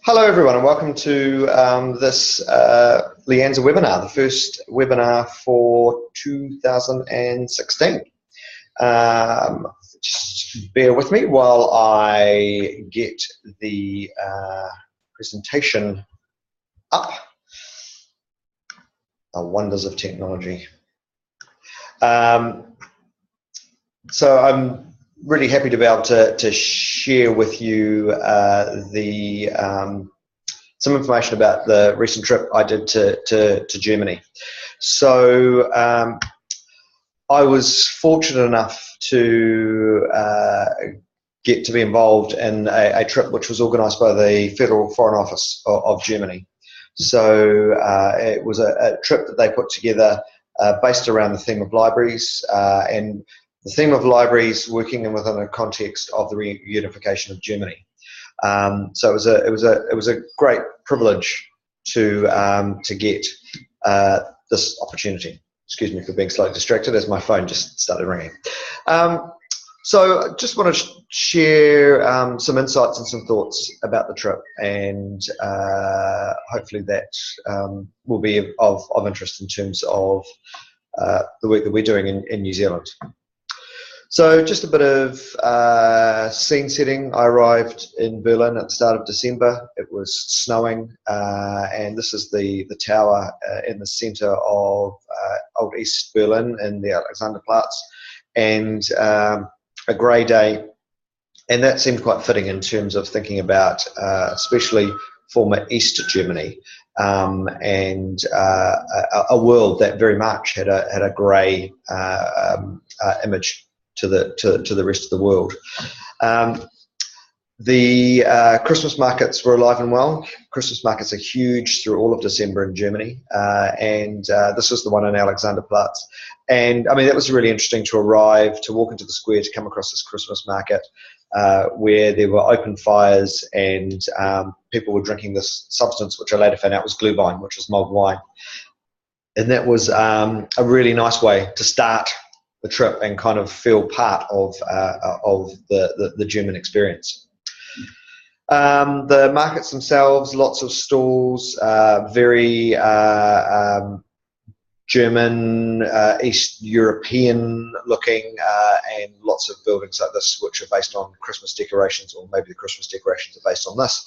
Hello everyone and welcome to this Lianza webinar, the first webinar for 2016. Just bear with me while I get the presentation up. The wonders of technology. So I'm really happy to be able to share with you some information about the recent trip I did to Germany. So I was fortunate enough to get to be involved in a trip which was organised by the Federal Foreign Office of Germany. So it was a trip that they put together based around the theme of libraries, and the theme of libraries working within a context of the reunification of Germany. So it was a great privilege to get this opportunity. Excuse me for being slightly distracted as my phone just started ringing. So I just want to share some insights and some thoughts about the trip, and hopefully that will be of interest in terms of the work that we're doing in New Zealand. So just a bit of scene setting. I arrived in Berlin at the start of December. It was snowing, and this is the tower in the centre of Old East Berlin in the Alexanderplatz, and a grey day, and that seemed quite fitting in terms of thinking about especially former East Germany, and a world that very much had a grey image to the rest of the world. The Christmas markets were alive and well. Christmas markets are huge through all of December in Germany, and this was the one in Alexanderplatz. And I mean, that was really interesting to arrive, to walk into the square, to come across this Christmas market where there were open fires and people were drinking this substance, which I later found out was Glühwein, which was mulled wine. And that was a really nice way to start the trip and kind of feel part of the German experience. The markets themselves, lots of stalls, very German, East European looking, and lots of buildings like this which are based on Christmas decorations, or maybe the Christmas decorations are based on this,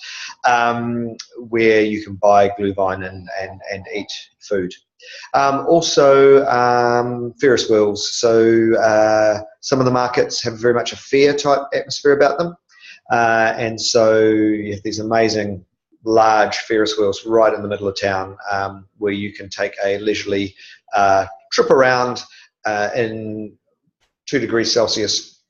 where you can buy Glühwein and eat food. Also Ferris Wheels, so some of the markets have very much a fair type atmosphere about them, and so you have these amazing large Ferris wheels right in the middle of town, where you can take a leisurely trip around in 2 degrees Celsius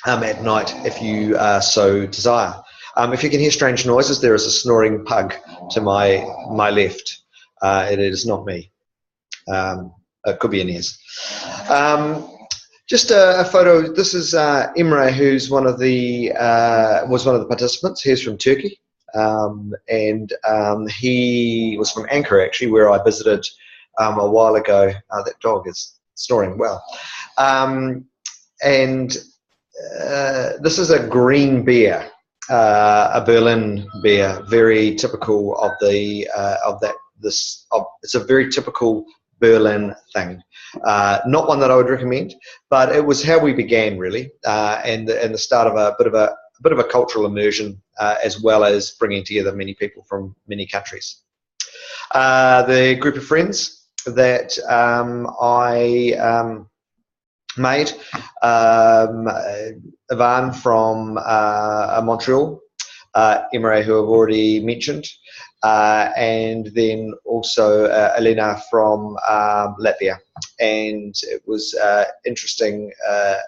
at night if you so desire. If you can hear strange noises, there is a snoring pug to my left. It is not me. It could be Inez. Just a photo. This is Emre, who's was one of the participants. He's from Turkey, and he was from Ankara, actually, where I visited a while ago. That dog is snoring well. And this is a green beer, a Berlin beer, very typical of it's a very typical Berlin thing. Not one that I would recommend, but it was how we began, really, and the start of a bit of a cultural immersion, as well as bringing together many people from many countries. The group of friends that I made, Ivan from Montreal, Emre, who I've already mentioned, and then also Elena from Latvia. And it was interesting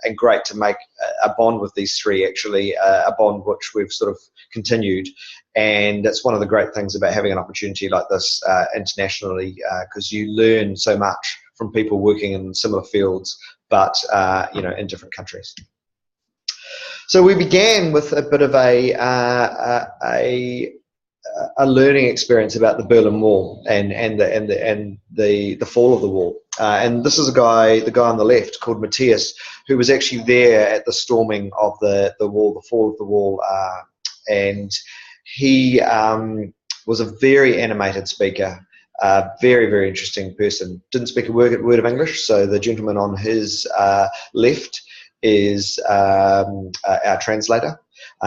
and great to make a bond with these three, actually, a bond which we've sort of continued. And that's one of the great things about having an opportunity like this internationally, because you learn so much from people working in similar fields, but in different countries. So we began with a bit of a learning experience about the Berlin Wall and the fall of the wall. And this is the guy on the left called Matthias, who was actually there at the storming of the wall, the fall of the wall, and He was a very animated speaker, very, very interesting person. Didn't speak a word of English, so the gentleman on his left is our translator,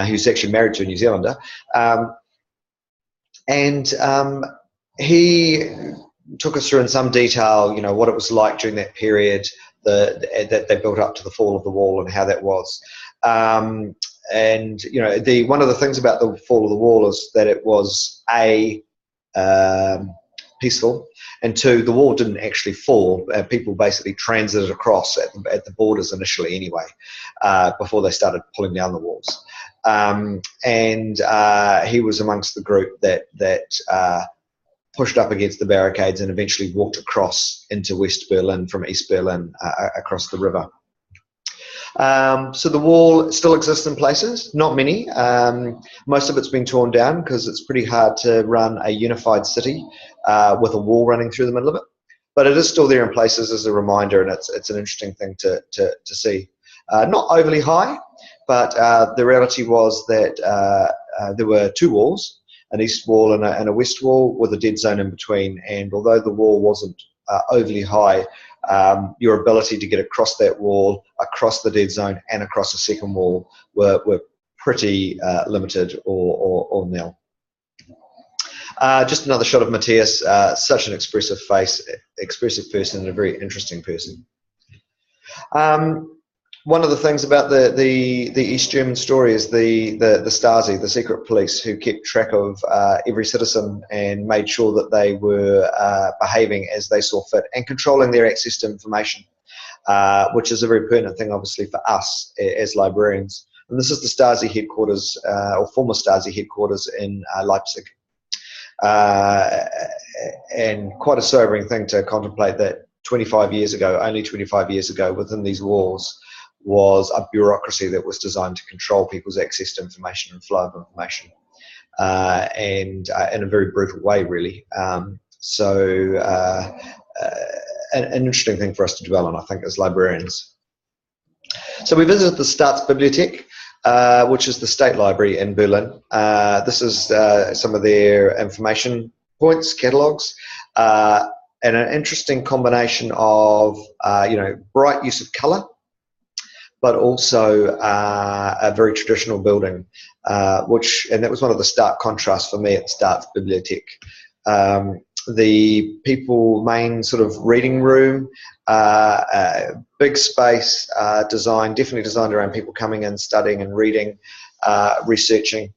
who's actually married to a New Zealander. He took us through in some detail, what it was like during that period that they built up to the fall of the wall and how that was. One of the things about the fall of the wall is that it was peaceful, and two, the wall didn't actually fall. People basically transited across at the borders initially anyway, before they started pulling down the walls. He was amongst the group that pushed up against the barricades and eventually walked across into West Berlin from East Berlin, across the river. So the wall still exists in places, not many. Most of it's been torn down because it's pretty hard to run a unified city with a wall running through the middle of it. But it is still there in places as a reminder, and it's an interesting thing to see. Not overly high, but the reality was that there were two walls, an east wall and a west wall with a dead zone in between. And although the wall wasn't overly high, your ability to get across that wall, across the dead zone, and across a second wall were pretty limited or nil. Just another shot of Matthias, such an expressive face, expressive person, and a very interesting person. One of the things about the East German story is the Stasi, the secret police, who kept track of every citizen and made sure that they were behaving as they saw fit and controlling their access to information, which is a very pertinent thing, obviously, for us as librarians. And this is the Stasi headquarters, or former Stasi headquarters in Leipzig. And quite a sobering thing to contemplate that 25 years ago, only 25 years ago, within these walls, was a bureaucracy that was designed to control people's access to information and flow of information, and in a very brutal way, really. An interesting thing for us to dwell on, I think, as librarians. So we visited the Staatsbibliothek, which is the state library in Berlin. This is some of their information points, catalogues, and an interesting combination of bright use of colour, but also a very traditional building, and that was one of the stark contrasts for me at the Staatsbibliothek. The main sort of reading room, big space, definitely designed around people coming in, studying and reading, researching.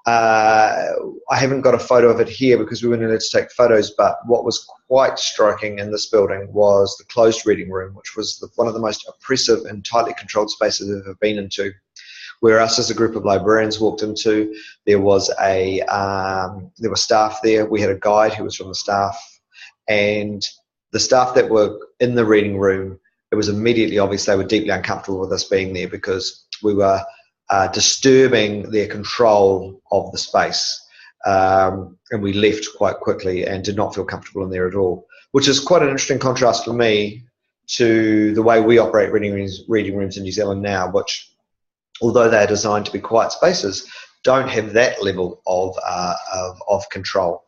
I haven't got a photo of it here because we weren't allowed to take photos, but what was quite striking in this building was the closed reading room, which was one of the most oppressive and tightly controlled spaces I've ever been into, where us as a group of librarians walked into. There were staff there. We had a guide who was from the staff, and the staff that were in the reading room, it was immediately obvious they were deeply uncomfortable with us being there because we were disturbing their control of the space, and we left quite quickly and did not feel comfortable in there at all, which is quite an interesting contrast for me to the way we operate reading rooms in New Zealand now, which, although they are designed to be quiet spaces, don't have that level of control.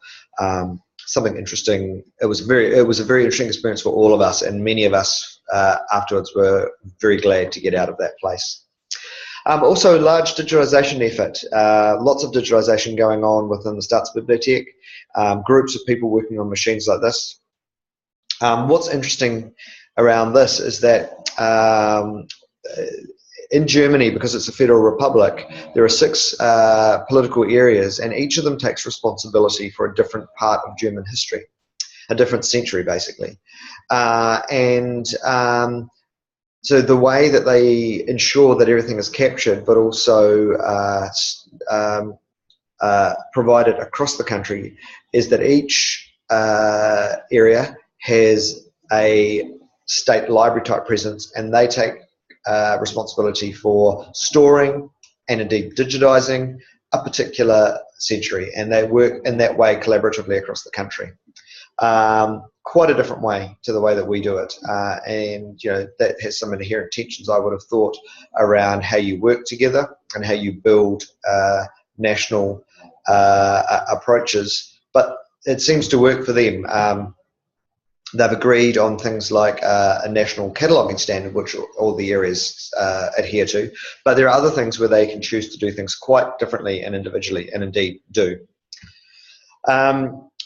Something interesting. It was a very interesting experience for all of us, and many of us afterwards were very glad to get out of that place. Also, large digitalisation effort. Lots of digitalisation going on within the Staatsbibliothek. Groups of people working on machines like this. What's interesting around this is that in Germany, because it's a federal republic, there are 6 political areas, and each of them takes responsibility for a different part of German history, a different century, basically. So the way that they ensure that everything is captured, but also provided across the country, is that each area has a state library type presence, and they take responsibility for storing and indeed digitizing a particular century, and they work in that way collaboratively across the country. Quite a different way to the way that we do it, and that has some inherent tensions, I would have thought, around how you work together and how you build national approaches, but it seems to work for them. They've agreed on things like a national cataloguing standard, which all the areas adhere to, but there are other things where they can choose to do things quite differently and individually, and indeed do.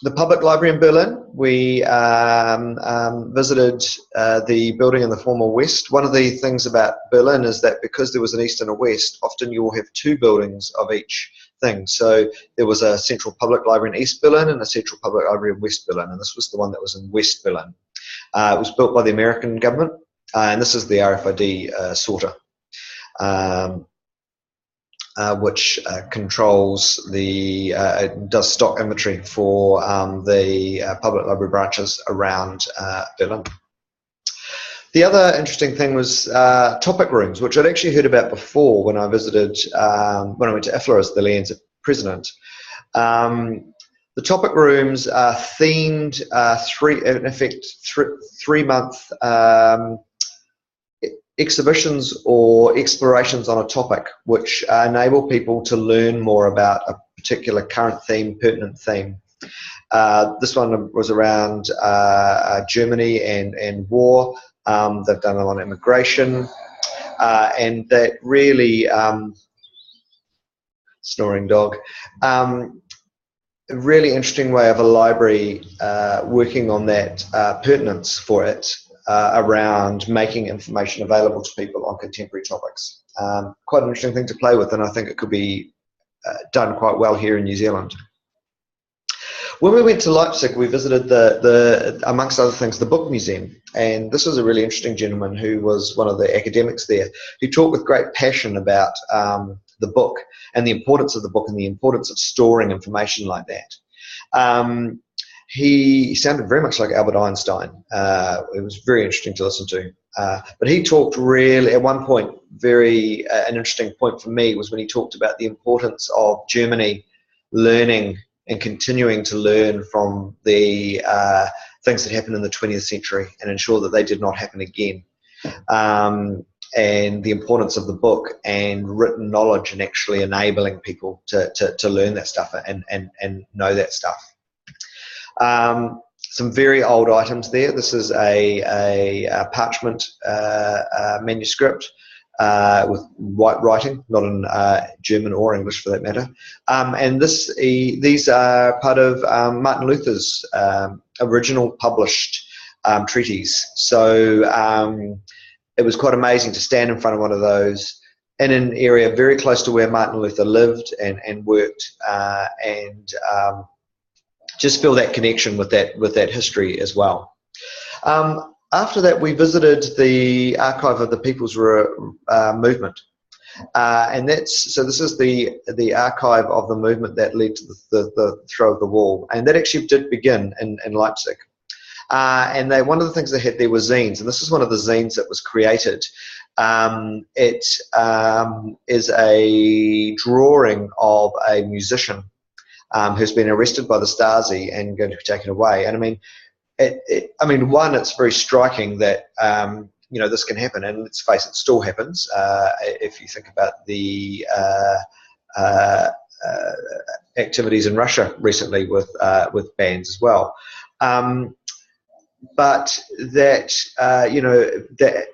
The public library in Berlin, we visited the building in the former West. One of the things about Berlin is that because there was an East and a West, often you will have two buildings of each thing. So there was a central public library in East Berlin and a central public library in West Berlin, and this was the one that was in West Berlin. It was built by the American government, and this is the RFID sorter. Which controls the does stock inventory for the public library branches around Berlin. The other interesting thing was topic rooms, which I'd actually heard about before when I visited, when I went to FOR as the Lianza president. The topic rooms are themed in effect, 3-month exhibitions or explorations on a topic, which enable people to learn more about a particular current theme, pertinent theme. This one was around Germany and war. They've done a lot on immigration, and that really, snoring dog, a really interesting way of a library working on that pertinence for it. Around making information available to people on contemporary topics. Quite an interesting thing to play with, and I think it could be done quite well here in New Zealand. When we went to Leipzig, we visited amongst other things, the book museum, and this was a really interesting gentleman who was one of the academics there, who talked with great passion about the book and the importance of the book and the importance of storing information like that. He sounded very much like Albert Einstein. It was very interesting to listen to. But he talked really, at one point, an interesting point for me was when he talked about the importance of Germany learning and continuing to learn from the things that happened in the 20th century and ensure that they did not happen again. And the importance of the book and written knowledge and actually enabling people to learn that stuff and know that stuff. Some very old items there. This is a parchment manuscript with white writing, not in German or English for that matter. And these are part of Martin Luther's original published treatise. So it was quite amazing to stand in front of one of those in an area very close to where Martin Luther lived and worked, and just feel that connection with that history as well. After that, we visited the archive of the People's Movement, and this is the archive of the movement that led to the throw of the wall, and that actually did begin in Leipzig. And one of the things they had there were zines, and this is one of the zines that was created. It is a drawing of a musician who's been arrested by the Stasi and going to be taken away. And I mean, one, it's very striking that this can happen, and let's face it, still happens. If you think about the activities in Russia recently with bans as well, but that that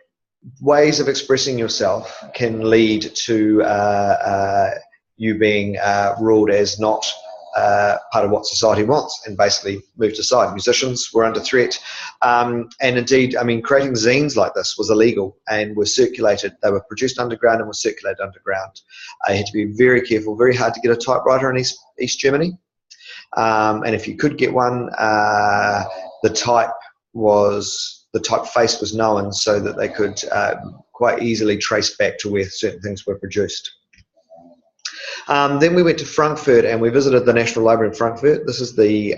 ways of expressing yourself can lead to you being ruled as not part of what society wants and basically moved aside. Musicians were under threat, and indeed, I mean, creating zines like this was illegal and were circulated. They were produced underground and were circulated underground. You had to be very careful, very hard to get a typewriter in East Germany, and if you could get one, the typeface was known so that they could quite easily trace back to where certain things were produced. Then we went to Frankfurt and we visited the National Library in Frankfurt. This is the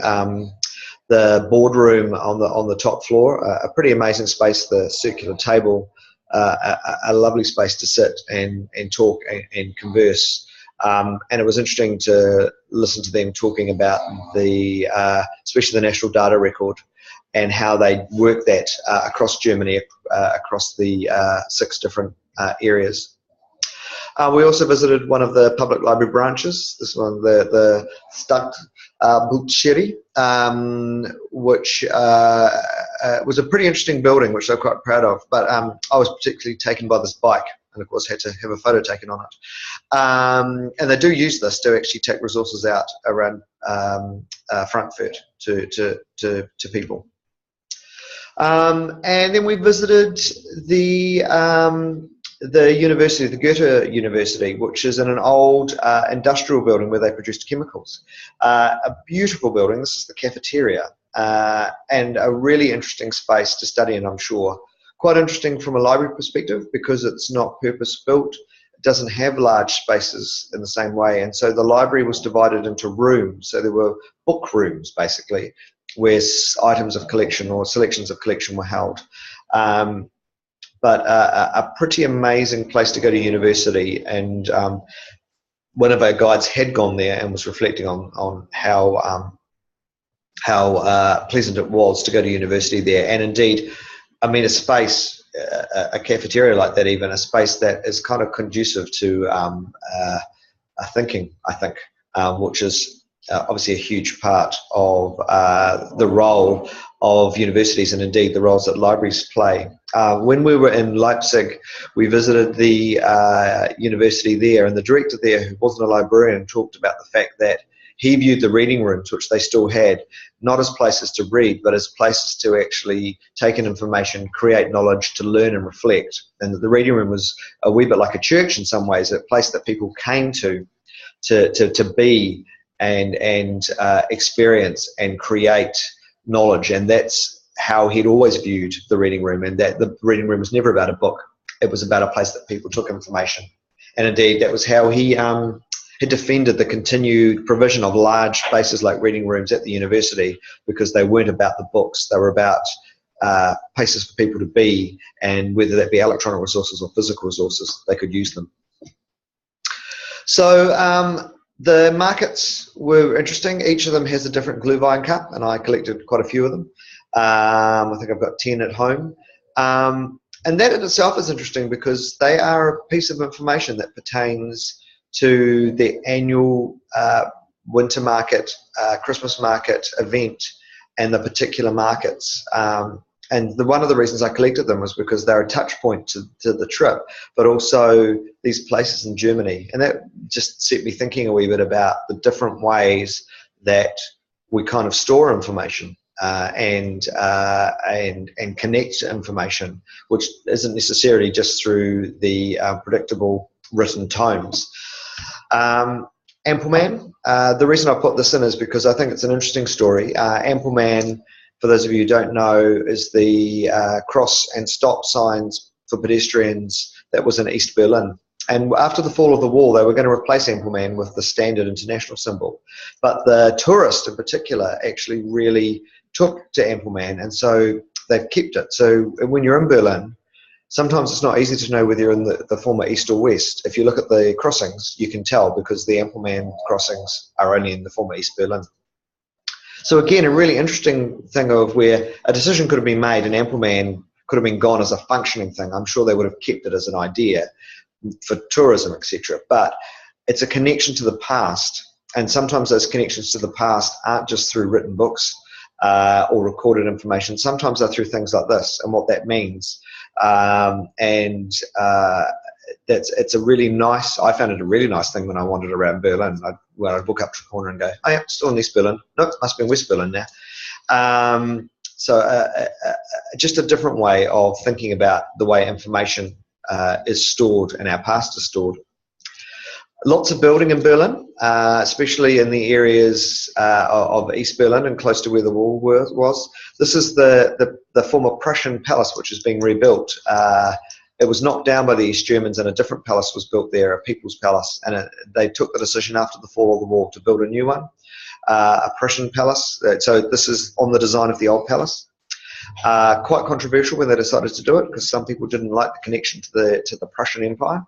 boardroom on the top floor, a pretty amazing space, the circular table, a lovely space to sit and talk and converse. And it was interesting to listen to them talking about especially the National Data Record and how they work that across Germany, across the 6 different areas. We also visited one of the public library branches, this one, the Stadtbücherei, which was a pretty interesting building, which I'm quite proud of. But I was particularly taken by this bike, and of course had to have a photo taken on it. And they do use this to actually take resources out around Frankfurt to people. And then we visited the university, the Goethe University, which is in an old industrial building where they produced chemicals. A beautiful building. This is the cafeteria, and a really interesting space to study in, I'm sure. Quite interesting from a library perspective because it's not purpose-built. It doesn't have large spaces in the same way, and so the library was divided into rooms. So there were book rooms, basically, where items of collection or selections of collection were held. But a pretty amazing place to go to university, and one of our guides had gone there and was reflecting on how pleasant it was to go to university there. And indeed, I mean, a space, a cafeteria like that, even a space that is kind of conducive to thinking, I think, which is obviously a huge part of the role of universities and indeed the roles that libraries play. When we were in Leipzig, we visited the university there, and the director there, who wasn't a librarian, talked about the fact that he viewed the reading rooms, which they still had, not as places to read, but as places to actually take in information, create knowledge, to learn and reflect. And that the reading room was a wee bit like a church in some ways, a place that people came to be and experience and create knowledge. And that's how he'd always viewed the reading room, and that the reading room was never about a book. It was about a place that people took information. And indeed, that was how he had defended the continued provision of large spaces like reading rooms at the university, because they weren't about the books. They were about places for people to be, and whether that be electronic resources or physical resources, they could use them. So the markets were interesting. Each of them has a different Glühwein cup, and I collected quite a few of them. I think I've got 10 at home. And that in itself is interesting because they are a piece of information that pertains to the annual winter market, Christmas market event, and the particular markets. And one of the reasons I collected them was because they're a touch point to the trip, but also these places in Germany. And that just set me thinking a wee bit about the different ways that we kind of store information and connect information, which isn't necessarily just through the predictable written tomes. Ampelman, the reason I put this in is because I think it's an interesting story. Ampelman, for those of you who don't know, is the cross and stop signs for pedestrians that was in East Berlin. And after the fall of the wall, they were going to replace Ampelman with the standard international symbol. But the tourist in particular actually really took to Ampelman, and so they've kept it. So when you're in Berlin, sometimes it's not easy to know whether you're in the former East or West. If you look at the crossings, you can tell because the Ampelman crossings are only in the former East Berlin. So again, a really interesting thing of where a decision could have been made and Ampelman could have been gone as a functioning thing. I'm sure they would have kept it as an idea for tourism, etc. But it's a connection to the past, and sometimes those connections to the past aren't just through written books or recorded information. Sometimes they're through things like this and what that means. It's a really nice, I found it a really nice thing when I wandered around Berlin. I'd walk up to the corner and go, oh yeah, still in East Berlin. Nope, must be in West Berlin now. Just a different way of thinking about the way information is stored and our past is stored. Lots of building in Berlin, especially in the areas of East Berlin and close to where the wall was. This is the former Prussian palace, which is being rebuilt. It was knocked down by the East Germans, and a different palace was built there, a people's palace. And they took the decision after the fall of the wall to build a new one, a Prussian palace. So this is on the design of the old palace. Quite controversial when they decided to do it, because some people didn't like the connection to the Prussian Empire.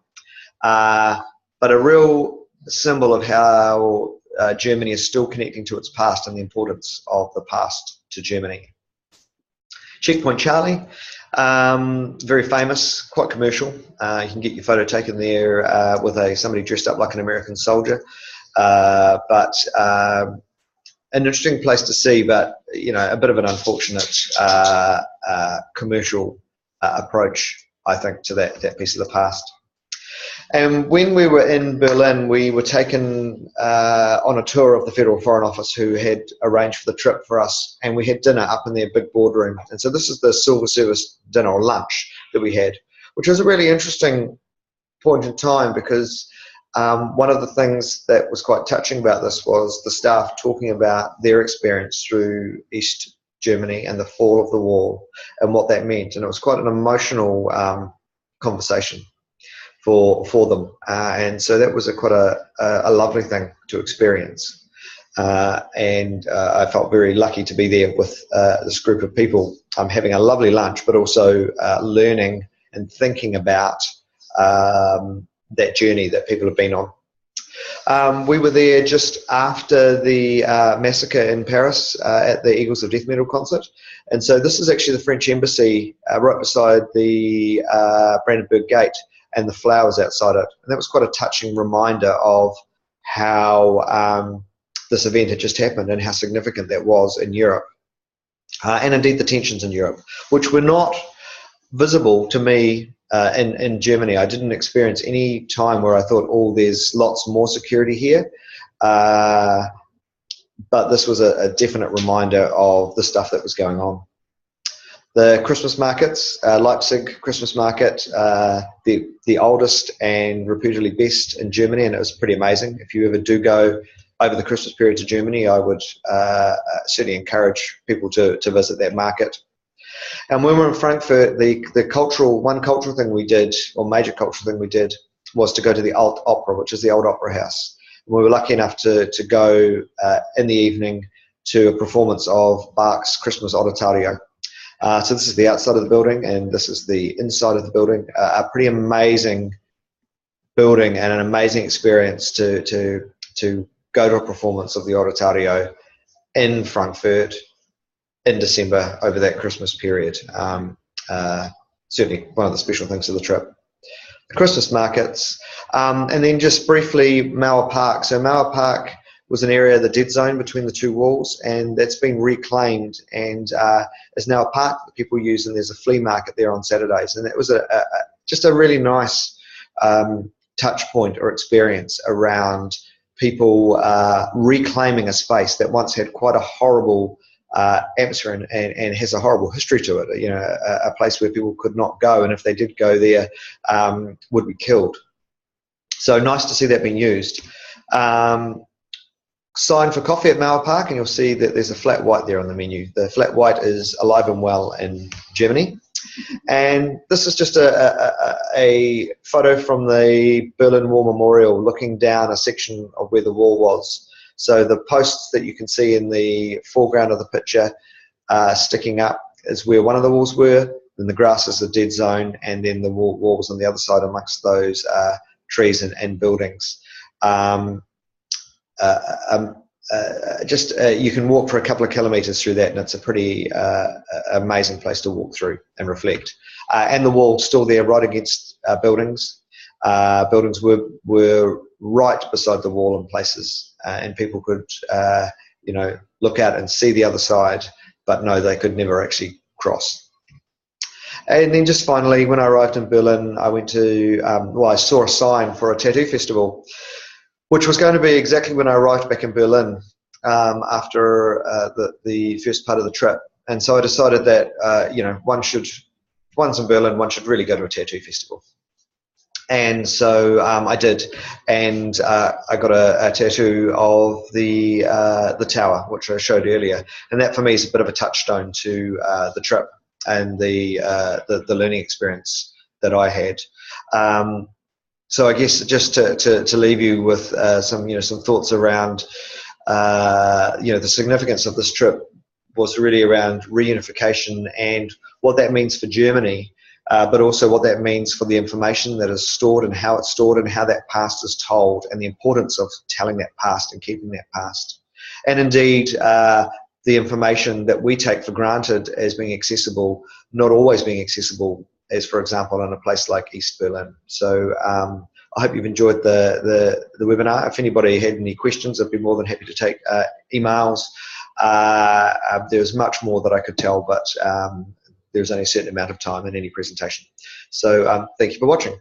But a real symbol of how Germany is still connecting to its past and the importance of the past to Germany. Checkpoint Charlie. Very famous, quite commercial. You can get your photo taken there with somebody dressed up like an American soldier. But an interesting place to see, but a bit of an unfortunate commercial approach, I think, to that piece of the past. And when we were in Berlin, we were taken on a tour of the Federal Foreign Office, who had arranged for the trip for us, and we had dinner up in their big boardroom. And so this is the silver service dinner or lunch that we had, which was a really interesting point in time, because one of the things that was quite touching about this was the staff talking about their experience through East Germany and the fall of the wall and what that meant. And it was quite an emotional conversation for them, and so that was quite a lovely thing to experience, and I felt very lucky to be there with this group of people, having a lovely lunch, but also learning and thinking about that journey that people have been on. We were there just after the massacre in Paris at the Eagles of Death Metal concert, and so this is actually the French embassy right beside the Brandenburg Gate, and the flowers outside it. And that was quite a touching reminder of how this event had just happened and how significant that was in Europe. And indeed the tensions in Europe, which were not visible to me in Germany. I didn't experience any time where I thought, oh, there's lots more security here. But this was a definite reminder of the stuff that was going on. The Christmas markets, Leipzig Christmas market, the oldest and reputedly best in Germany, and it was pretty amazing. If you ever do go over the Christmas period to Germany, I would certainly encourage people to visit that market. And when we were in Frankfurt, the one cultural thing we did, or major cultural thing we did, was to go to the Alt Opera, which is the old opera house. And we were lucky enough to go in the evening to a performance of Bach's Christmas Oratorio. So this is the outside of the building, and this is the inside of the building. A pretty amazing building and an amazing experience to go to a performance of the Oratorio in Frankfurt in December over that Christmas period. Certainly one of the special things of the trip. The Christmas markets, and then just briefly Malla Park. So Malla Park was an area, the dead zone between the two walls, and that's been reclaimed and is now a park that people use, and there's a flea market there on Saturdays. And that was just a really nice touch point or experience around people reclaiming a space that once had quite a horrible atmosphere and has a horrible history to it. A place where people could not go, and if they did go there, would be killed. So nice to see that being used. Sign for coffee at Malla Park, and you'll see that there's a flat white there on the menu. The flat white is alive and well in Germany. And this is just a photo from the Berlin Wall Memorial, looking down a section of where the wall was. So the posts that you can see in the foreground of the picture sticking up is where one of the walls were, then the grass is the dead zone, and then the wall was on the other side amongst those trees and buildings. You can walk for a couple of kilometres through that, and it's a pretty amazing place to walk through and reflect. And the wall's still there, right against buildings. Buildings were right beside the wall in places, and people could, look out and see the other side, but no, they could never actually cross. And then just finally, when I arrived in Berlin, I went to, I saw a sign for a tattoo festival, which was going to be exactly when I arrived back in Berlin after the first part of the trip. And so I decided that, once in Berlin, one should really go to a tattoo festival. And so I did, and I got a tattoo of the tower, which I showed earlier. And that for me is a bit of a touchstone to the trip and the learning experience that I had. So I guess just to leave you with some thoughts around the significance of this trip was really around reunification and what that means for Germany, but also what that means for the information that is stored and how it's stored and how that past is told, and the importance of telling that past and keeping that past. And indeed, the information that we take for granted as being accessible, not always being accessible, as for example in a place like East Berlin. So I hope you've enjoyed the webinar. If anybody had any questions, I'd be more than happy to take emails. There's much more that I could tell, but there's only a certain amount of time in any presentation. So thank you for watching.